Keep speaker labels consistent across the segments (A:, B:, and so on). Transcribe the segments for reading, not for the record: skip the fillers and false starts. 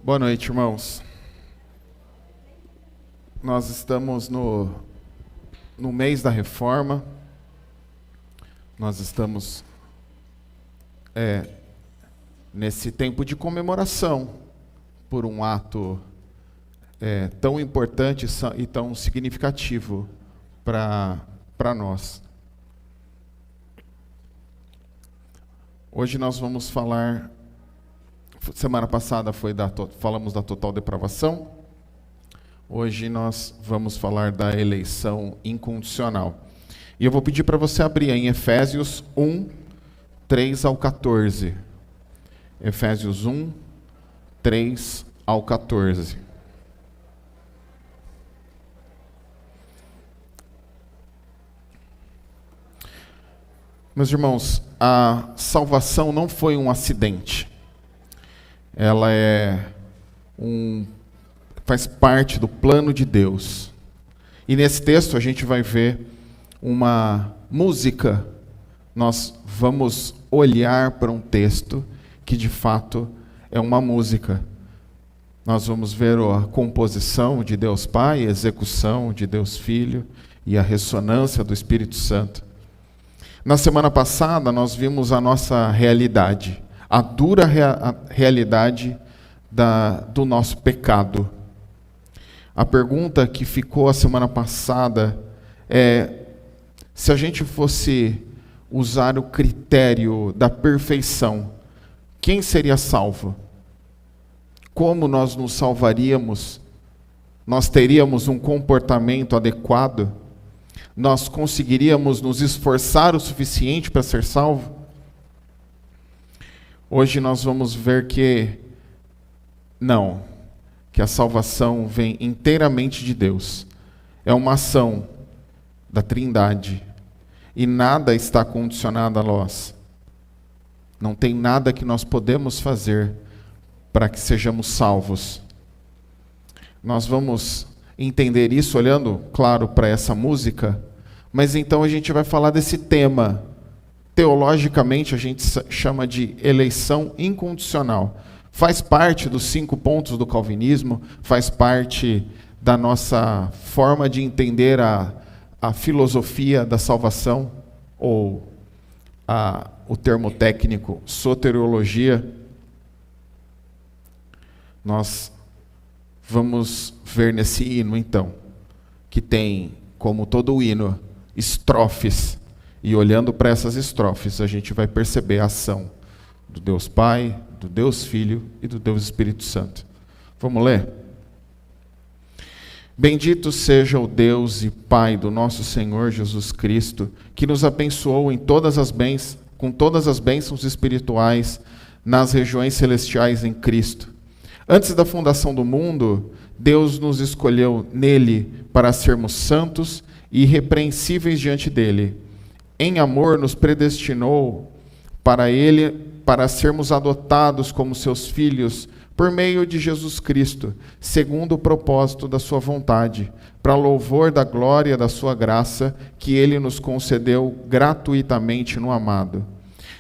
A: Boa noite, irmãos. Nós estamos no mês da reforma. Nós estamos nesse tempo de comemoração por um ato tão importante e tão significativo para nós. Hoje nós vamos falar. Semana passada falamos da total depravação. Hoje nós vamos falar da eleição incondicional. E eu vou pedir para você abrir em Efésios 1, 3 ao 14. Efésios 1, 3 ao 14. Meus irmãos, a salvação não foi um acidente. Ela faz parte do plano de Deus. E nesse texto a gente vai ver uma música. Nós vamos olhar para um texto que de fato é uma música. Nós vamos ver a composição de Deus Pai, a execução de Deus Filho e a ressonância do Espírito Santo. Na semana passada nós vimos a nossa realidade. A dura realidade do nosso pecado. A pergunta que ficou a semana passada é: se a gente fosse usar o critério da perfeição, quem seria salvo? Como nós nos salvaríamos? Nós teríamos um comportamento adequado? Nós conseguiríamos nos esforçar o suficiente para ser salvo? Hoje nós vamos ver que a salvação vem inteiramente de Deus. É uma ação da Trindade e nada está condicionado a nós. Não tem nada que nós podemos fazer para que sejamos salvos. Nós vamos entender isso olhando, claro, para essa música, mas então a gente vai falar desse tema. Teologicamente, a gente chama de eleição incondicional. Faz parte dos 5 pontos do calvinismo, faz parte da nossa forma de entender a filosofia da salvação, ou o termo técnico, soteriologia. Nós vamos ver nesse hino, então, que tem, como todo hino, estrofes. E olhando para essas estrofes, a gente vai perceber a ação do Deus Pai, do Deus Filho e do Deus Espírito Santo. Vamos ler? Bendito seja o Deus e Pai do nosso Senhor Jesus Cristo, que nos abençoou com todas as bênçãos espirituais nas regiões celestiais em Cristo. Antes da fundação do mundo, Deus nos escolheu nele para sermos santos e irrepreensíveis diante dele. Em amor nos predestinou para sermos adotados como seus filhos por meio de Jesus Cristo, segundo o propósito da sua vontade, para louvor da glória da sua graça, que ele nos concedeu gratuitamente no amado.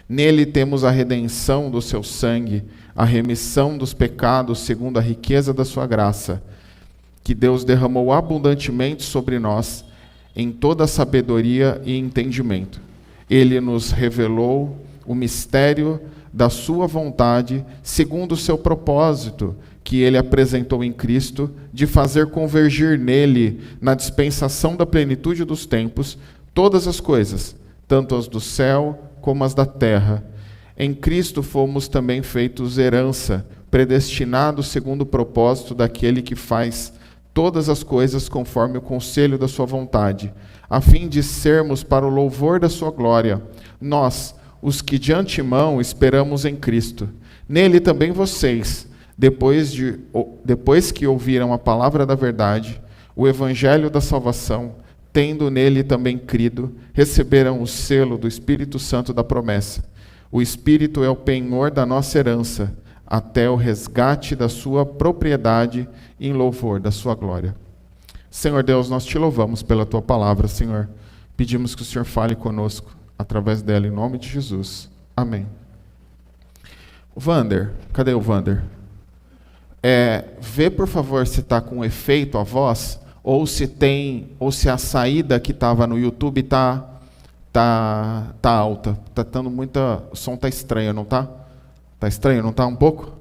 A: Nele temos a redenção do seu sangue, a remissão dos pecados segundo a riqueza da sua graça, que Deus derramou abundantemente sobre nós, em toda sabedoria e entendimento. Ele nos revelou o mistério da sua vontade, segundo o seu propósito, que ele apresentou em Cristo, de fazer convergir nele, na dispensação da plenitude dos tempos, todas as coisas, tanto as do céu como as da terra. Em Cristo fomos também feitos herança, predestinados segundo o propósito daquele que faz todas as coisas conforme o conselho da sua vontade, a fim de sermos para o louvor da sua glória, nós, os que de antemão esperamos em Cristo. Nele também vocês, depois que ouviram a palavra da verdade, o evangelho da salvação, tendo nele também crido, receberam o selo do Espírito Santo da promessa. O Espírito é o penhor da nossa herança, até o resgate da sua propriedade em louvor da sua glória. Senhor Deus, nós te louvamos pela tua palavra, Senhor. Pedimos que o Senhor fale conosco através dela, em nome de Jesus. Amém. Vander, cadê o Vander? Vê, por favor, se está com efeito a voz, ou se a saída que estava no YouTube está alta. Tá dando muita. O som está estranho, não está? Está estranho, não está um pouco?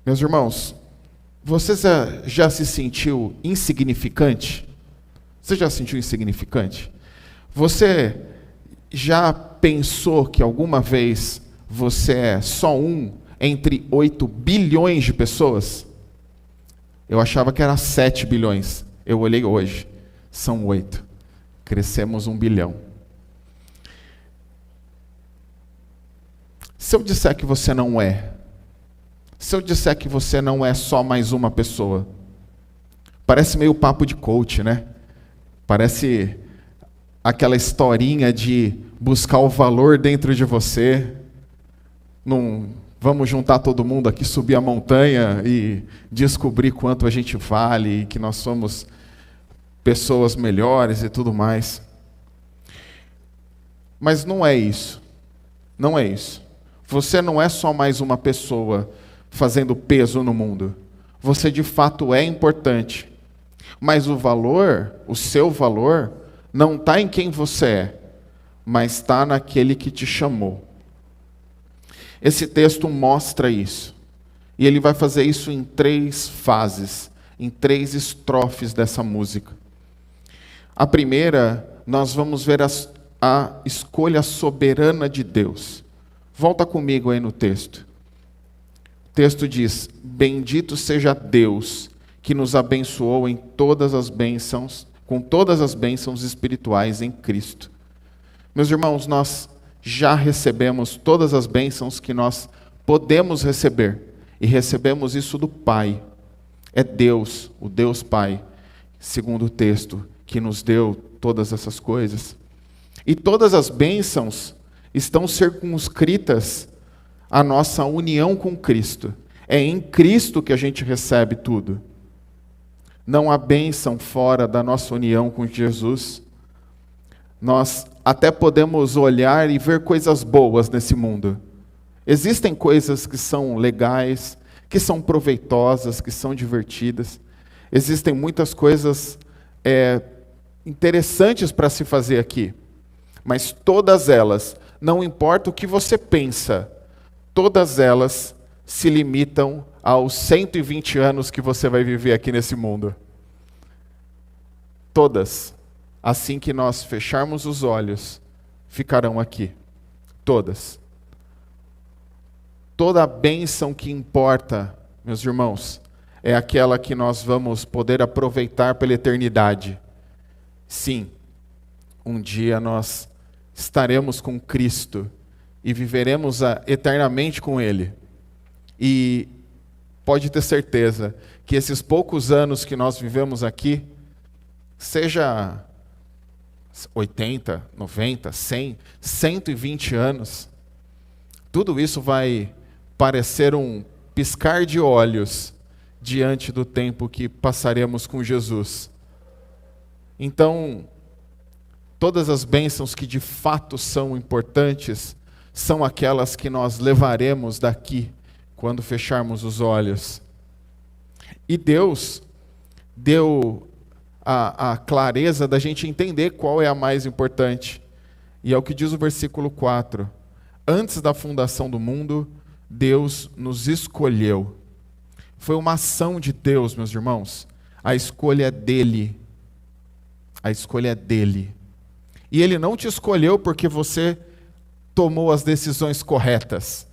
A: Meus irmãos, você já se sentiu insignificante? Você já se sentiu insignificante? Você já pensou que alguma vez você é só um entre 8 bilhões de pessoas? Eu achava que era 7 bilhões. Eu olhei hoje. São 8. Crescemos 1 bilhão. Se eu disser que você não é, se eu disser que você não é só mais uma pessoa, parece meio papo de coach, né? Parece aquela historinha de buscar o valor dentro de você. Não vamos juntar todo mundo aqui, subir a montanha e descobrir quanto a gente vale e que nós somos pessoas melhores e tudo mais. Mas não é isso. Não é isso. Você não é só mais uma pessoa fazendo peso no mundo. Você de fato é importante. Mas o valor, o seu valor, não está em quem você é, mas está naquele que te chamou. Esse texto mostra isso. E ele vai fazer isso em 3 fases, em 3 estrofes dessa música. A primeira, nós vamos ver a escolha soberana de Deus. Volta comigo aí no texto. O texto diz: bendito seja Deus, que nos abençoou em todas as bênçãos, com todas as bênçãos espirituais em Cristo. Meus irmãos, nós já recebemos todas as bênçãos que nós podemos receber. E recebemos isso do Pai. É Deus, o Deus Pai, segundo o texto, que nos deu todas essas coisas. E todas as bênçãos estão circunscritas à nossa união com Cristo. É em Cristo que a gente recebe tudo. Não há bênção fora da nossa união com Jesus. Nós até podemos olhar e ver coisas boas nesse mundo. Existem coisas que são legais, que são proveitosas, que são divertidas. Existem muitas coisas interessantes para se fazer aqui. Mas todas elas, não importa o que você pensa, todas elas se limitam aos 120 anos que você vai viver aqui nesse mundo. Todas, assim que nós fecharmos os olhos, ficarão aqui. Todas. Toda a bênção que importa, meus irmãos, é aquela que nós vamos poder aproveitar pela eternidade. Sim, um dia nós estaremos com Cristo e viveremos eternamente com Ele. E pode ter certeza que esses poucos anos que nós vivemos aqui, seja 80, 90, 100, 120 anos, tudo isso vai parecer um piscar de olhos diante do tempo que passaremos com Jesus. Então, todas as bênçãos que de fato são importantes são aquelas que nós levaremos daqui quando fecharmos os olhos. E Deus deu a clareza da gente entender qual é a mais importante. E é o que diz o versículo 4. Antes da fundação do mundo, Deus nos escolheu. Foi uma ação de Deus, meus irmãos. A escolha é dele. A escolha é dele. E ele não te escolheu porque você tomou as decisões corretas.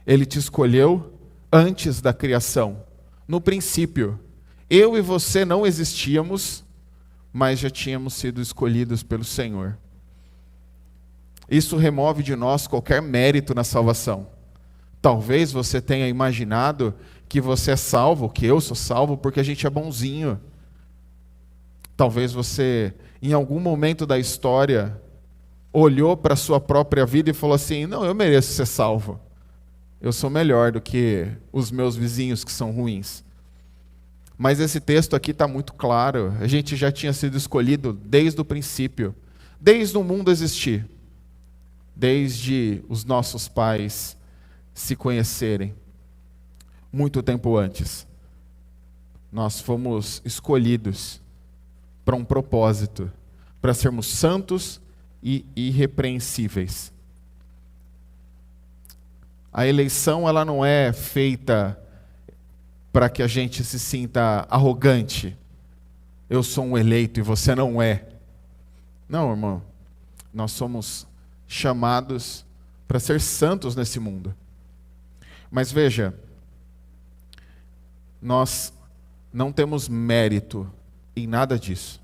A: Ele te escolheu antes da criação, no princípio. Eu e você não existíamos, mas já tínhamos sido escolhidos pelo Senhor. Isso remove de nós qualquer mérito na salvação. Talvez você tenha imaginado que você é salvo, que eu sou salvo, porque a gente é bonzinho. Talvez você, em algum momento da história, olhou para a sua própria vida e falou assim: não, eu mereço ser salvo. Eu sou melhor do que os meus vizinhos que são ruins. Mas esse texto aqui está muito claro. A gente já tinha sido escolhido desde o princípio, desde o mundo existir. desde os nossos pais se conhecerem, muito tempo antes. Nós fomos escolhidos para um propósito, para sermos santos e irrepreensíveis. A eleição, ela não é feita para que a gente se sinta arrogante. Eu sou um eleito e você não é. Não, irmão. Nós somos chamados para ser santos nesse mundo. Mas veja, nós não temos mérito em nada disso.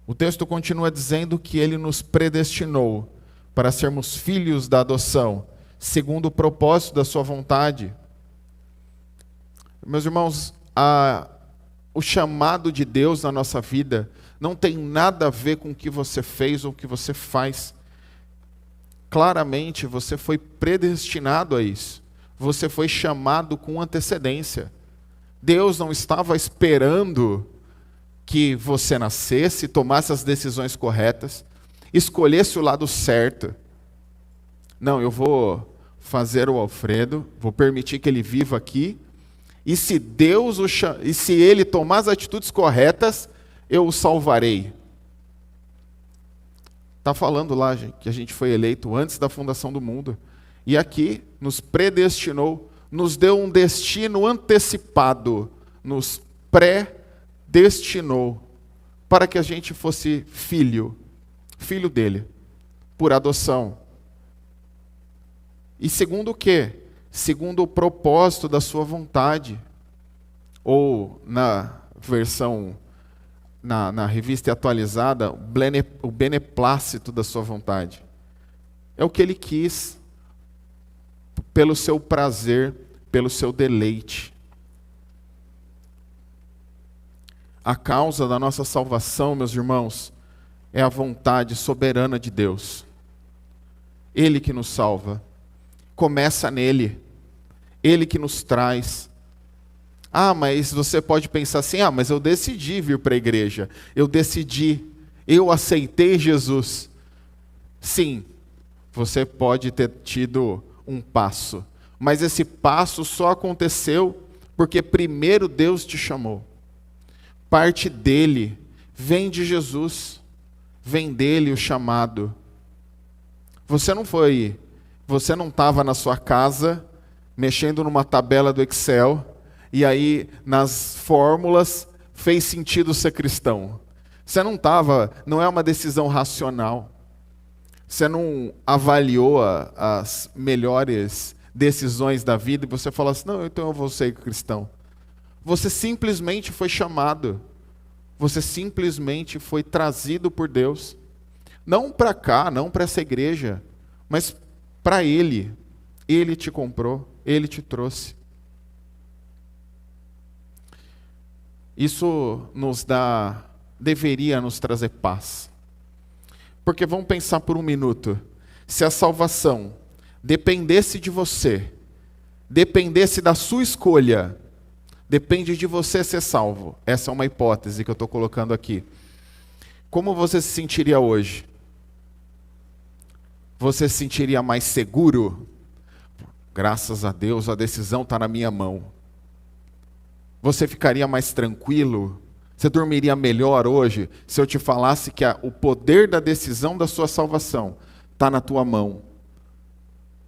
A: O texto continua dizendo que ele nos predestinou para sermos filhos da adoção, segundo o propósito da sua vontade. Meus irmãos, o chamado de Deus na nossa vida não tem nada a ver com o que você fez ou o que você faz. Claramente, você foi predestinado a isso. Você foi chamado com antecedência. Deus não estava esperando que você nascesse, tomasse as decisões corretas, escolhesse o lado certo. Não, eu vou fazer o Alfredo, vou permitir que ele viva aqui, e se se ele tomar as atitudes corretas, eu o salvarei. Está falando lá, gente, que a gente foi eleito antes da fundação do mundo. E aqui nos predestinou, nos deu um destino antecipado, nos predestinou para que a gente fosse filho dele, por adoção. E segundo o quê? Segundo o propósito da sua vontade. Ou na versão, na revista atualizada, o beneplácito da sua vontade. É o que ele quis, pelo seu prazer, pelo seu deleite. A causa da nossa salvação, meus irmãos, é a vontade soberana de Deus. Ele que nos salva. Começa nele. Ele que nos traz. Mas você pode pensar assim, mas eu decidi vir para a igreja. Eu aceitei Jesus. Sim, você pode ter tido um passo. Mas esse passo só aconteceu porque primeiro Deus te chamou. Parte dele, vem de Jesus. Vem dele o chamado. Você não estava na sua casa, mexendo numa tabela do Excel, e aí nas fórmulas fez sentido ser cristão. Você não é uma decisão racional. Você não avaliou as melhores decisões da vida e você falou assim, não, então eu vou ser cristão. Você simplesmente foi chamado. Você simplesmente foi trazido por Deus. Não para cá, não para essa igreja, mas para Ele. Ele te comprou, Ele te trouxe. Isso deveria nos trazer paz. Porque vamos pensar por um minuto, se a salvação dependesse de você, dependesse da sua escolha, depende de você ser salvo. Essa é uma hipótese que eu estou colocando aqui. Como você se sentiria hoje? Você se sentiria mais seguro? Graças a Deus, a decisão está na minha mão. Você ficaria mais tranquilo? Você dormiria melhor hoje se eu te falasse que o poder da decisão da sua salvação está na tua mão?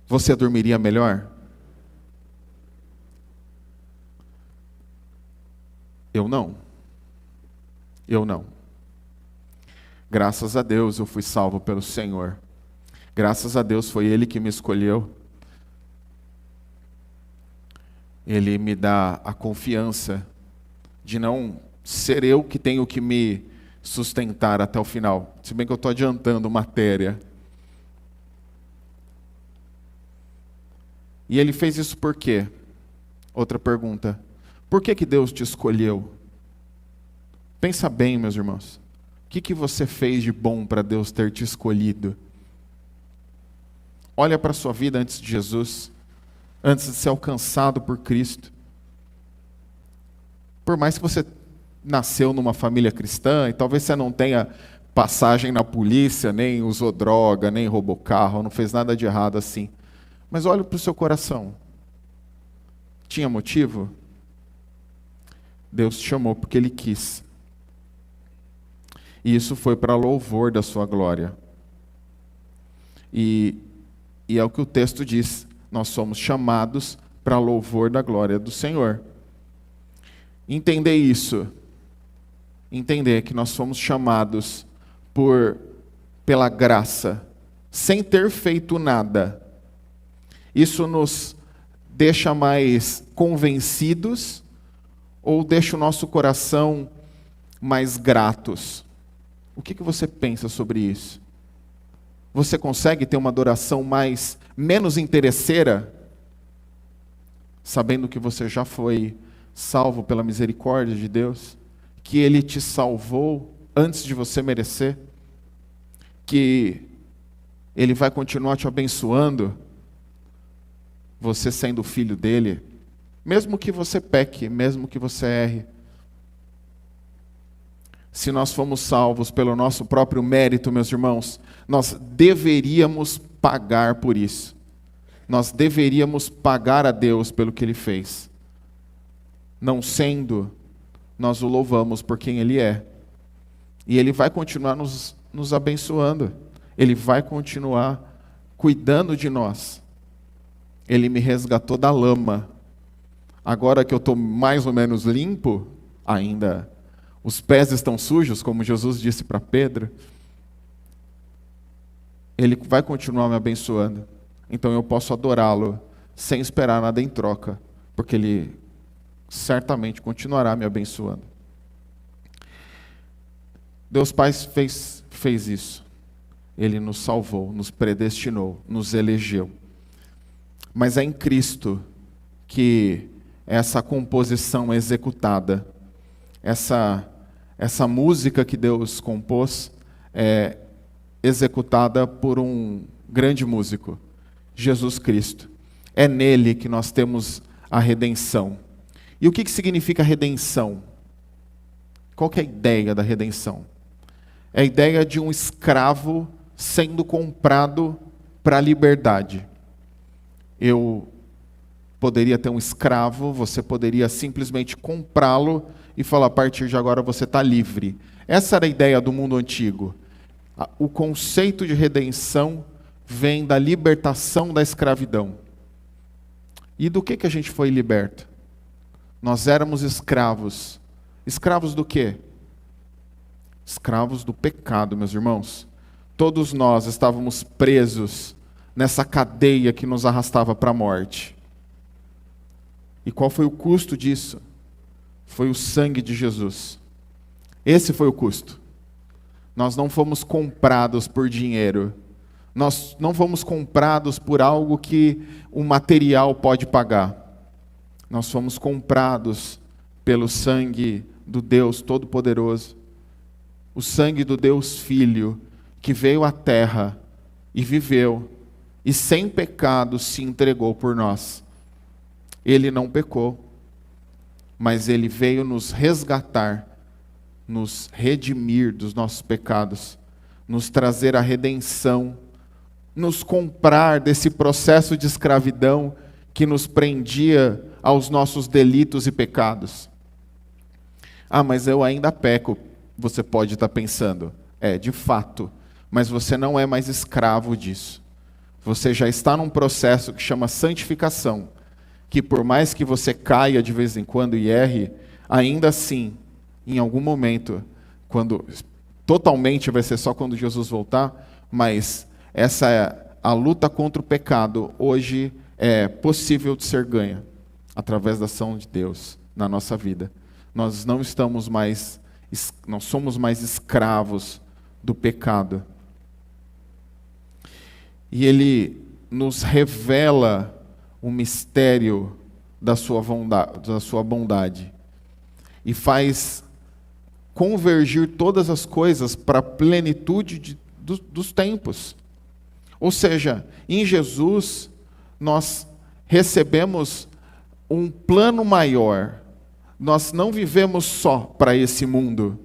A: Você dormiria melhor? Eu não. Graças a Deus eu fui salvo pelo Senhor. Graças a Deus foi Ele que me escolheu. Ele me dá a confiança de não ser eu que tenho que me sustentar até o final. Se bem que eu estou adiantando matéria. E Ele fez isso por quê? Outra pergunta. Por que Deus te escolheu? Pensa bem, meus irmãos. O que você fez de bom para Deus ter te escolhido? Olha para a sua vida antes de Jesus, antes de ser alcançado por Cristo. Por mais que você nasceu numa família cristã, e talvez você não tenha passagem na polícia, nem usou droga, nem roubou carro, não fez nada de errado assim. Mas olhe para o seu coração. Tinha motivo? Deus te chamou porque Ele quis. E isso foi para louvor da sua glória. E é o que o texto diz. Nós somos chamados para louvor da glória do Senhor. Entender isso. Entender que nós somos chamados pela graça, sem ter feito nada. Isso nos deixa mais convencidos ou deixa o nosso coração mais gratos? O que você pensa sobre isso? Você consegue ter uma adoração menos interesseira, sabendo que você já foi salvo pela misericórdia de Deus, que Ele te salvou antes de você merecer, que Ele vai continuar te abençoando, você sendo filho dEle, mesmo que você peque, mesmo que você erre. Se nós fomos salvos pelo nosso próprio mérito, meus irmãos, nós deveríamos pagar por isso. Nós deveríamos pagar a Deus pelo que Ele fez. Não sendo, nós o louvamos por quem Ele é. E Ele vai continuar nos abençoando. Ele vai continuar cuidando de nós. Ele me resgatou da lama. Agora que eu estou mais ou menos limpo, ainda os pés estão sujos, como Jesus disse para Pedro, Ele vai continuar me abençoando. Então eu posso adorá-lo sem esperar nada em troca, porque Ele certamente continuará me abençoando. Deus Pai fez isso. Ele nos salvou, nos predestinou, nos elegeu. Mas é em Cristo que essa composição é executada. Essa música que Deus compôs é executada por um grande músico, Jesus Cristo. É nele que nós temos a redenção. E o que significa redenção? Qual que é a ideia da redenção? É a ideia de um escravo sendo comprado para a liberdade. Eu poderia ter um escravo, você poderia simplesmente comprá-lo e falar, a partir de agora você está livre. Essa era a ideia do mundo antigo. O conceito de redenção vem da libertação da escravidão. E do que a gente foi liberto? Nós éramos escravos. Escravos do quê? Escravos do pecado, meus irmãos. Todos nós estávamos presos nessa cadeia que nos arrastava para a morte. E qual foi o custo disso? Foi o sangue de Jesus. Esse foi o custo. Nós não fomos comprados por dinheiro. Nós não fomos comprados por algo que o material pode pagar. Nós fomos comprados pelo sangue do Deus Todo-Poderoso. O sangue do Deus Filho, que veio à terra e viveu, e sem pecado se entregou por nós. Ele não pecou, mas Ele veio nos resgatar, nos redimir dos nossos pecados, nos trazer a redenção, nos comprar desse processo de escravidão que nos prendia aos nossos delitos e pecados. Ah, mas eu ainda peco, você pode estar pensando. De fato, mas você não é mais escravo disso. Você já está num processo que chama santificação, que por mais que você caia de vez em quando e erre, ainda assim, em algum momento, totalmente vai ser só quando Jesus voltar, mas a luta contra o pecado hoje é possível de ser ganha através da ação de Deus na nossa vida. Nós não somos mais escravos do pecado. E Ele nos revela o mistério da sua bondade e faz convergir todas as coisas para a plenitude dos tempos. Ou seja, em Jesus nós recebemos um plano maior. Nós não vivemos só para esse mundo.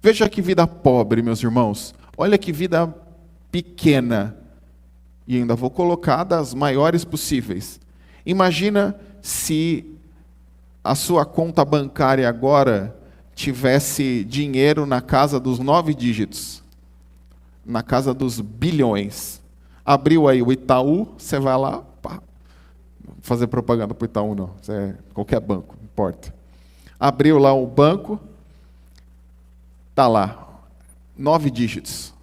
A: Veja que vida pobre, meus irmãos. Olha que vida pequena. E ainda vou colocar das maiores possíveis. Imagina se a sua conta bancária agora tivesse dinheiro na casa dos 9 dígitos, na casa dos bilhões. Abriu aí o Itaú, você vai lá, pá, não vou fazer propaganda para o Itaú não, qualquer banco, não importa. Abriu lá o banco, está lá, 9 dígitos.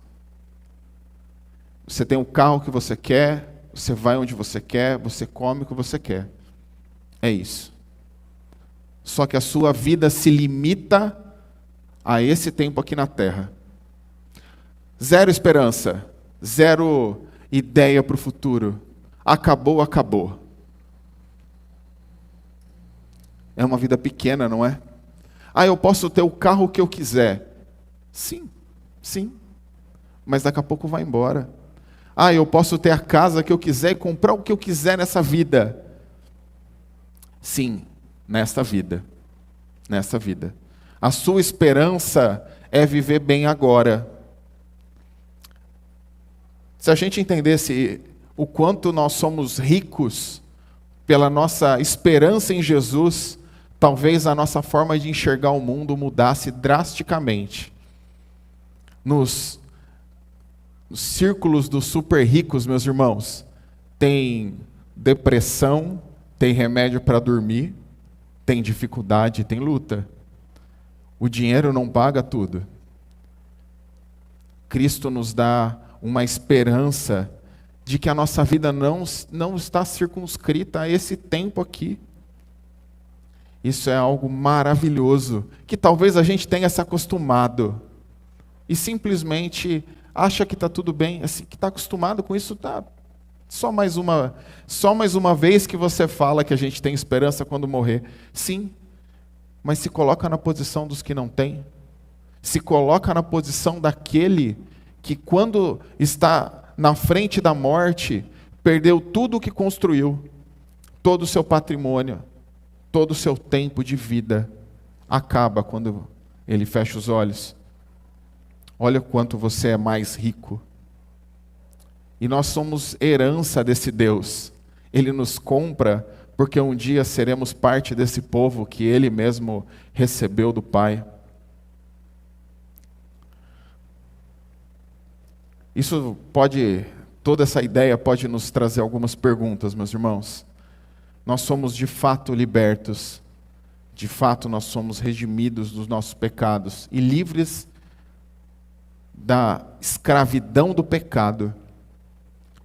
A: Você tem o carro que você quer, você vai onde você quer, você come o que você quer. É isso. Só que a sua vida se limita a esse tempo aqui na Terra. Zero esperança, zero ideia para o futuro. Acabou, acabou. É uma vida pequena, não é? Eu posso ter o carro que eu quiser. Sim, sim. Mas daqui a pouco vai embora. Eu posso ter a casa que eu quiser e comprar o que eu quiser nessa vida. Sim, nesta vida. Nesta vida. A sua esperança é viver bem agora. Se a gente entendesse o quanto nós somos ricos pela nossa esperança em Jesus, talvez a nossa forma de enxergar o mundo mudasse drasticamente. Nos círculos dos super ricos, meus irmãos, tem depressão, tem remédio para dormir, tem dificuldade, tem luta. O dinheiro não paga tudo. Cristo nos dá uma esperança de que a nossa vida não está circunscrita a esse tempo aqui. Isso é algo maravilhoso, que talvez a gente tenha se acostumado e simplesmente acha que está tudo bem, assim, que está acostumado com isso, tá. Só mais uma vez que você fala que a gente tem esperança quando morrer. Sim, mas se coloca na posição dos que não têm. Se coloca na posição daquele que, quando está na frente da morte, perdeu tudo o que construiu, todo o seu patrimônio, todo o seu tempo de vida, acaba quando ele fecha os olhos. Olha o quanto você é mais rico. E nós somos herança desse Deus. Ele nos compra porque um dia seremos parte desse povo que Ele mesmo recebeu do Pai. Toda essa ideia pode nos trazer algumas perguntas, meus irmãos. Nós somos de fato libertos. De fato nós somos redimidos dos nossos pecados e livres da escravidão do pecado.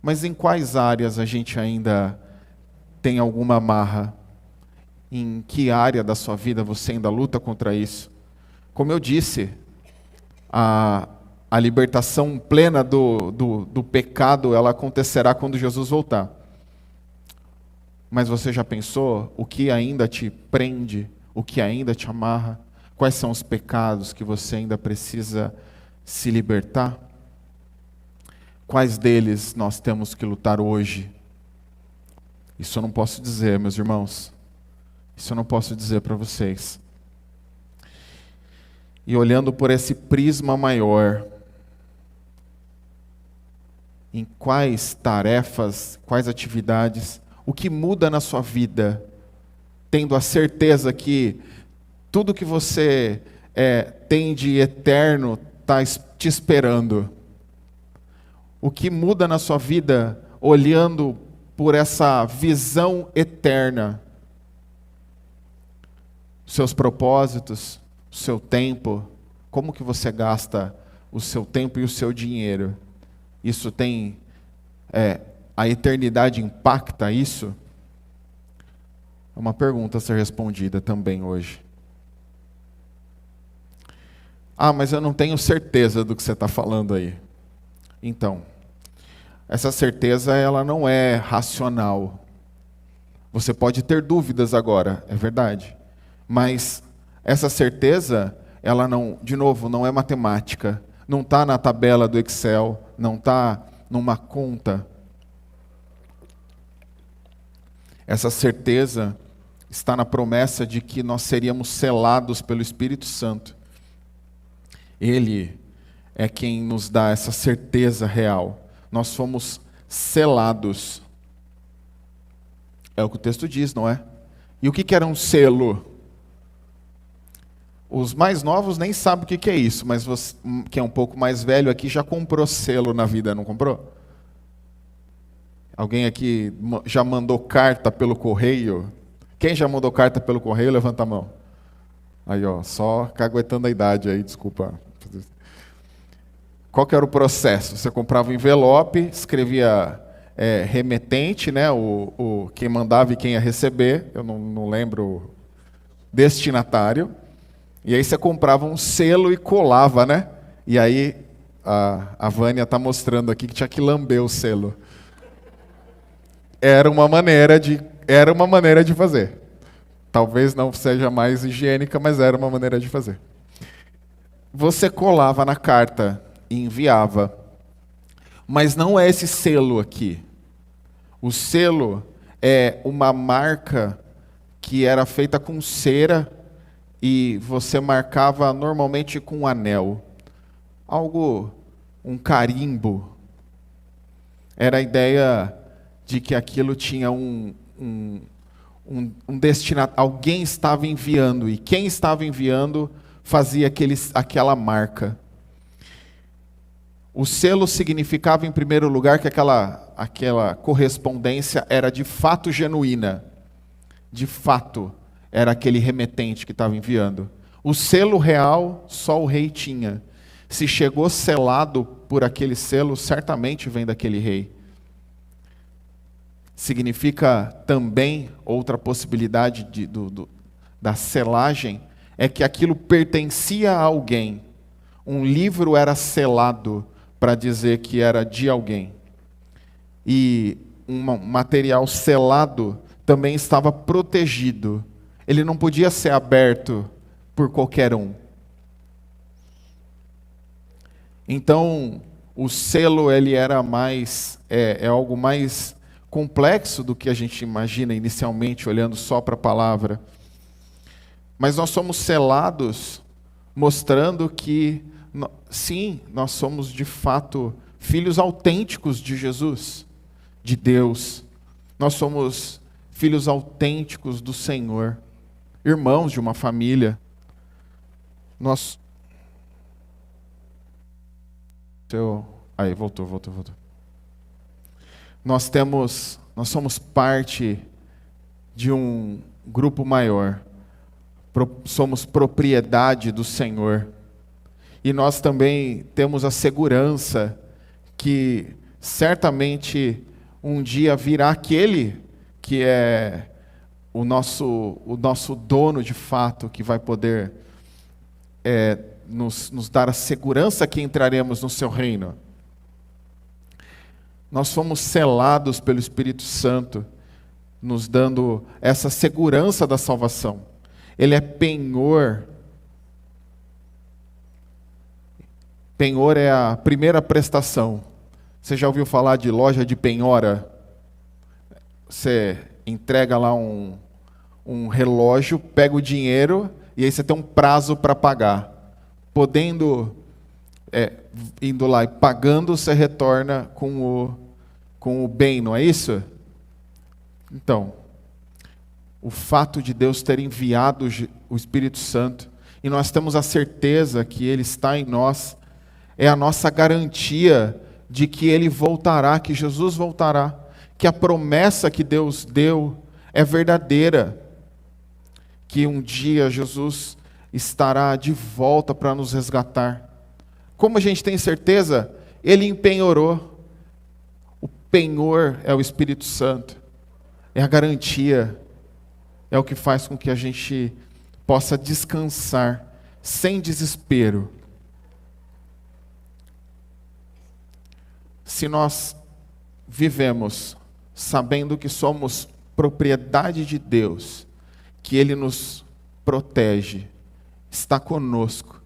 A: Mas em quais áreas a gente ainda tem alguma amarra? Em que área da sua vida você ainda luta contra isso? Como eu disse, a libertação plena do pecado, ela acontecerá quando Jesus voltar. Mas você já pensou o que ainda te prende? O que ainda te amarra? Quais são os pecados que você ainda precisa se libertar? Quais deles nós temos que lutar hoje? Isso eu não posso dizer, meus irmãos. Isso eu não posso dizer para vocês. E olhando por esse prisma maior, em quais tarefas, quais atividades, o que muda na sua vida, tendo a certeza que tudo que você tem de eterno está te esperando. O que muda na sua vida, olhando por essa visão eterna? Seus propósitos, o seu tempo, como que você gasta o seu tempo e o seu dinheiro? Isso tem, a eternidade impacta isso? É uma pergunta a ser respondida também hoje. Mas eu não tenho certeza do que você está falando aí. Então, essa certeza ela não é racional. Você pode ter dúvidas agora, é verdade. Mas essa certeza, ela não, de novo, não é matemática. Não está na tabela do Excel, não está numa conta. Essa certeza está na promessa de que nós seríamos selados pelo Espírito Santo. Ele é quem nos dá essa certeza real. Nós fomos selados. É o que o texto diz, não é? E o que era um selo? Os mais novos nem sabem o que é isso, mas você, que é um pouco mais velho aqui, já comprou selo na vida, não comprou? Alguém aqui já mandou carta pelo correio? Quem já mandou carta pelo correio, levanta a mão. Aí, ó, só caguetando a idade aí, desculpa. Qual que era o processo? Você comprava um envelope, escrevia remetente, né? Quem mandava e quem ia receber, eu não lembro, destinatário. E aí você comprava um selo e colava, né? E aí a Vânia está mostrando aqui que tinha que lamber o selo. Era uma maneira de fazer. Talvez não seja mais higiênica, mas era uma maneira de fazer. Você colava na carta e enviava. Mas não é esse selo aqui. O selo é uma marca que era feita com cera e você marcava normalmente com um anel. Um carimbo. Era a ideia de que aquilo tinha um destinatário, alguém estava enviando, e quem estava enviando fazia aquela marca. O selo significava, em primeiro lugar, que aquela correspondência era de fato genuína. De fato, era aquele remetente que estava enviando. O selo real, só o rei tinha. Se chegou selado por aquele selo, certamente vem daquele rei. Significa também, outra possibilidade da selagem, é que aquilo pertencia a alguém. Um livro era selado para dizer que era de alguém. E um material selado também estava protegido. Ele não podia ser aberto por qualquer um. Então, o selo ele era algo mais complexo do que a gente imagina inicialmente, olhando só para a palavra. Mas nós somos selados, mostrando que, sim, nós somos de fato filhos autênticos de Jesus, de Deus. Nós somos filhos autênticos do Senhor, irmãos de uma família. Aí, voltou. Nós somos parte de um grupo maior. Somos propriedade do Senhor. E nós também temos a segurança que certamente um dia virá aquele que é o nosso dono de fato, que vai poder nos dar a segurança que entraremos no seu reino. Nós fomos selados pelo Espírito Santo, nos dando essa segurança da salvação. Ele é penhor. Penhor é a primeira prestação. Você já ouviu falar de loja de penhora? Você entrega lá um relógio, pega o dinheiro e aí você tem um prazo para pagar. Indo lá e pagando, você retorna com o bem, não é isso? Então, o fato de Deus ter enviado o Espírito Santo, e nós temos a certeza que Ele está em nós, é a nossa garantia de que Ele voltará, que Jesus voltará, que a promessa que Deus deu é verdadeira, que um dia Jesus estará de volta para nos resgatar. Como a gente tem certeza? Ele empenhorou. O penhor é o Espírito Santo. É a garantia. É o que faz com que a gente possa descansar sem desespero. Se nós vivemos sabendo que somos propriedade de Deus, que Ele nos protege, está conosco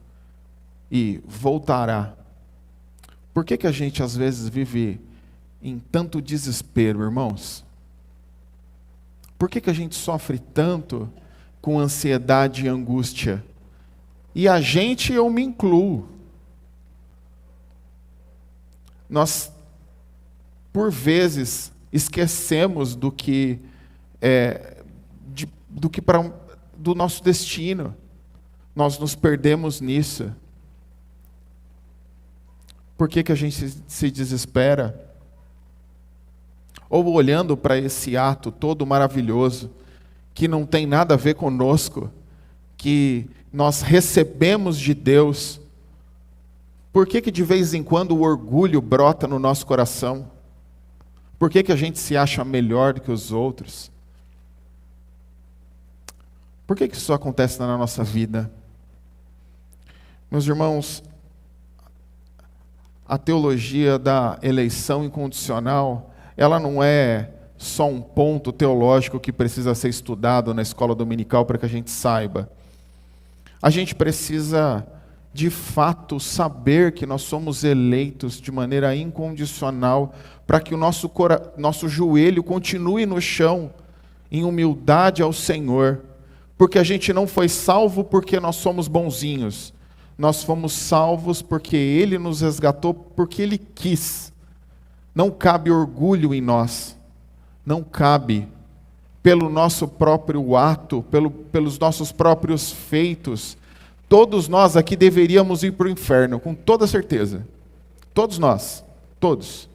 A: e voltará. Por que a gente às vezes vive em tanto desespero, irmãos? Por que a gente sofre tanto com ansiedade e angústia? E eu me incluo. nós, por vezes, esquecemos do nosso destino. Nós nos perdemos nisso. Por que a gente se desespera? Ou olhando para esse ato todo maravilhoso, que não tem nada a ver conosco, que nós recebemos de Deus, por que de vez em quando o orgulho brota no nosso coração? Por que a gente se acha melhor do que os outros? Por que isso acontece na nossa vida? Meus irmãos, a teologia da eleição incondicional, ela não é só um ponto teológico que precisa ser estudado na escola dominical para que a gente saiba. A gente precisa, de fato, saber que nós somos eleitos de maneira incondicional para que o nosso joelho continue no chão, em humildade ao Senhor. Porque a gente não foi salvo porque nós somos bonzinhos. Nós fomos salvos porque Ele nos resgatou, porque Ele quis. Não cabe orgulho em nós. Não cabe pelo nosso próprio ato, pelos nossos próprios feitos. Todos nós aqui deveríamos ir para o inferno, com toda certeza. Todos nós. Todos.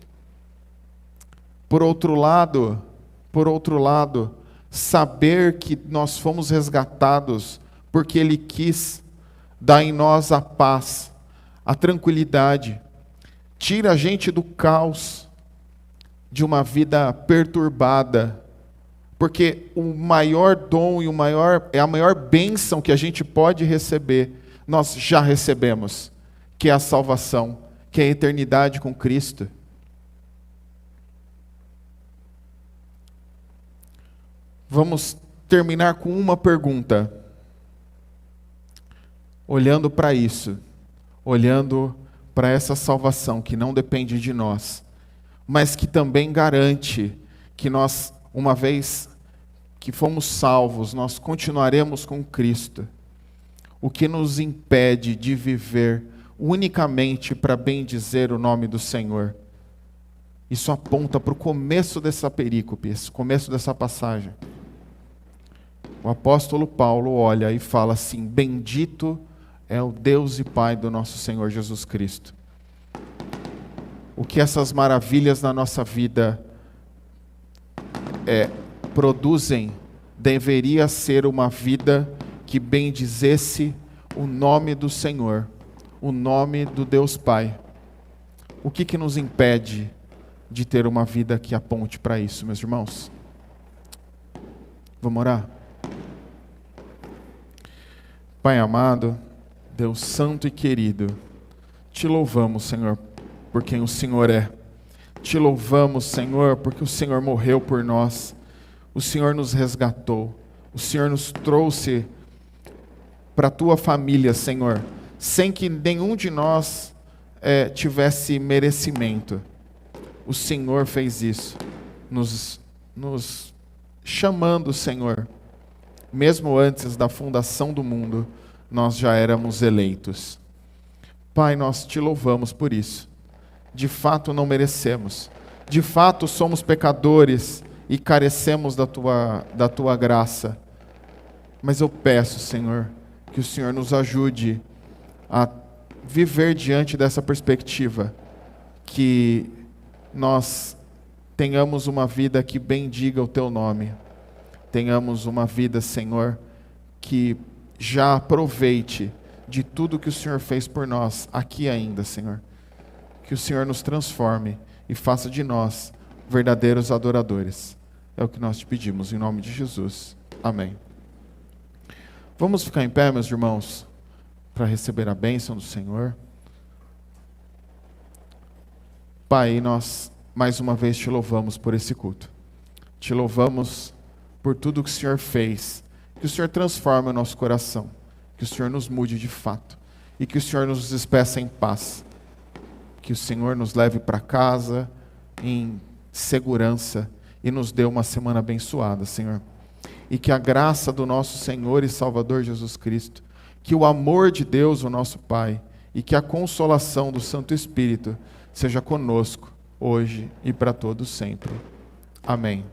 A: Por outro lado, saber que nós fomos resgatados porque Ele quis, dá em nós a paz, a tranquilidade, tira a gente do caos de uma vida perturbada, porque o maior dom e a maior bênção que a gente pode receber, nós já recebemos, que é a salvação, que é a eternidade com Cristo. Vamos terminar com uma pergunta. Olhando para isso, olhando para essa salvação que não depende de nós, mas que também garante que nós, uma vez que fomos salvos, nós continuaremos com Cristo. O que nos impede de viver unicamente para bendizer o nome do Senhor? Isso aponta para o começo dessa perícope, esse começo dessa passagem. O apóstolo Paulo olha e fala assim: bendito é o Deus e Pai do nosso Senhor Jesus Cristo. O que essas maravilhas na nossa vida produzem deveria ser uma vida que bendizesse o nome do Senhor, o nome do Deus Pai. O que nos impede de ter uma vida que aponte para isso, meus irmãos? Vamos orar? Pai amado, Deus santo e querido, te louvamos, Senhor, por quem o Senhor é. Te louvamos, Senhor, porque o Senhor morreu por nós. O Senhor nos resgatou. O Senhor nos trouxe para a tua família, Senhor, sem que nenhum de nós tivesse merecimento. O Senhor fez isso, nos chamando, Senhor. Mesmo antes da fundação do mundo, nós já éramos eleitos. Pai, nós te louvamos por isso. De fato não merecemos. De fato somos pecadores e carecemos da tua graça. Mas eu peço, Senhor, que o Senhor nos ajude a viver diante dessa perspectiva, que nós tenhamos uma vida que bendiga o teu nome. Tenhamos uma vida, Senhor, que já aproveite de tudo que o Senhor fez por nós, aqui ainda, Senhor. Que o Senhor nos transforme e faça de nós verdadeiros adoradores. É o que nós te pedimos, em nome de Jesus. Amém. Vamos ficar em pé, meus irmãos, para receber a bênção do Senhor. Pai, nós mais uma vez te louvamos por esse culto. Te louvamos por tudo que o Senhor fez, que o Senhor transforme o nosso coração, que o Senhor nos mude de fato, e que o Senhor nos despeça em paz, que o Senhor nos leve para casa em segurança, e nos dê uma semana abençoada, Senhor, e que a graça do nosso Senhor e Salvador Jesus Cristo, que o amor de Deus, o nosso Pai, e que a consolação do Santo Espírito, seja conosco, hoje e para todos sempre. Amém.